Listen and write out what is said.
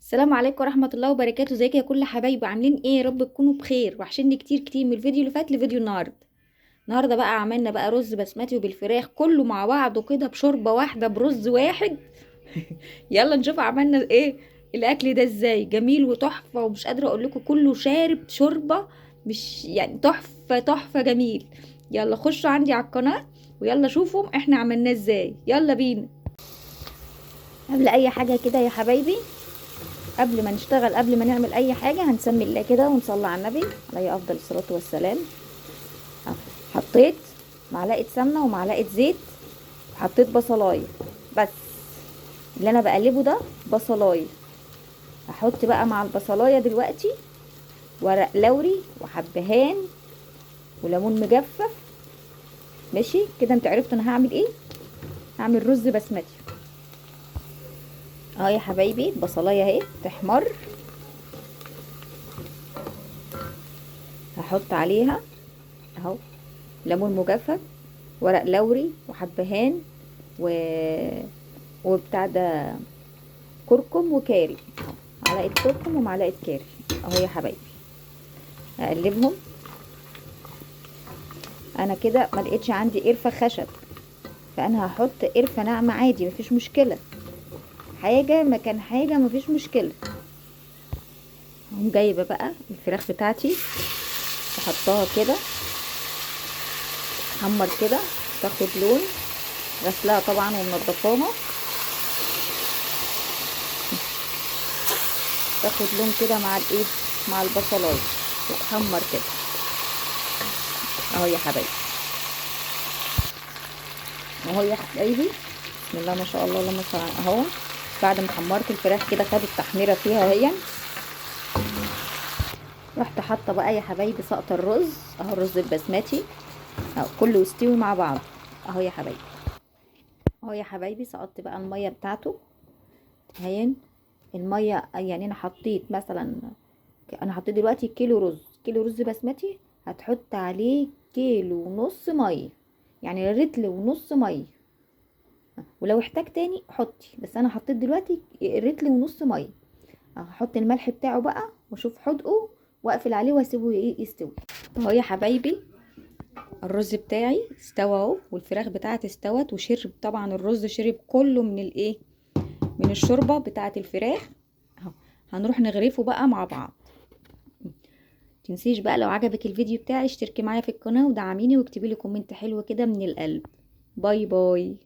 السلام عليكم ورحمة الله وبركاته. ازيكم يا كل حبايبي؟ عاملين ايه؟ يا رب تكونوا بخير. وحشني كتير كتير من الفيديو اللي فات لفيديو النهارده بقى عملنا بقى رز بسمتي وبالفراخ كله مع بعضه كده بشوربة واحدة برز واحد. يلا نشوف عملنا ايه الاكل ده ازاي. جميل وتحفة، ومش قادرة اقول لكم كله شارب شوربة، مش يعني تحفة تحفة جميل. يلا خشوا عندي على القناة ويلا شوفوا احنا عملناه ازاي. يلا بينا. قبل اي حاجة كده يا حبايبي، قبل ما نشتغل، قبل ما نعمل اي حاجه، هنسمي الله كده ونصلي على النبي عليه افضل الصلاه والسلام. حطيت معلقه سمنه ومعلقه زيت، وحطيت بصلايه بس. اللي انا بقلبه ده بصلايه. هحط بقى مع البصلايه دلوقتي ورق لوري وحبهان وليمون مجفف. ماشي كده، انت عرفت انا هعمل ايه. هعمل رز بسمتي. اه يا حبايبي، البصلايه اهي تحمر. هحط عليها اهو ليمون مجفف، ورق لوري وحبهان و... وبتاع ده كركم وكاري. معلقه كركم ومعلقه كاري اهو يا حبايبي. اقلبهم. انا كده ما لقيتش عندي قرفه خشب، فانا هحط قرفه ناعمه عادي مفيش مشكله. حاجه مكان حاجه مفيش مشكله. اقوم جايبه بقى الفراخ بتاعتي احطها كده، تحمر كده، تاخد لون. غسلها طبعا ومنضفاها، تاخد لون كده مع الايه، مع البصلايه، تتحمر كده اهو يا حبايبي. اهو يا حبايبي، بسم الله ما شاء الله اللهم صل على اهو. بعد ما حمرت الفراخ كده خدت تحميره فيها اهي، رحت حاطه بقى يا حبايبي سقط الرز اهو، الرز البسمتي اهو كله يستوي مع بعض اهو يا حبايبي. اهو يا حبايبي سقطت بقى الميه بتاعته هين. الميه يعني انا حطيت مثلا، انا حطيت دلوقتي كيلو رز بسمتي، هتحط عليه كيلو ونص ميه، يعني رتل ونص ميه. ولو احتاج تاني حطي، بس انا حطيت دلوقتي رتل ونص ميه. هحط الملح بتاعه بقى واشوف حدقه واقفل عليه واسيبه يستوي اهو يا حبايبي. الرز بتاعي استوى اهو، والفراخ بتاعتي استوت وشرب طبعا، الرز شرب كله من الايه، من الشوربه بتاعه الفراخ اهو. هنروح نغرفه بقى مع بعض. تنسيش بقى لو عجبك الفيديو بتاعي اشتركي معايا في القناه ودعميني واكتبي لي كومنت حلو كده من القلب. باي باي.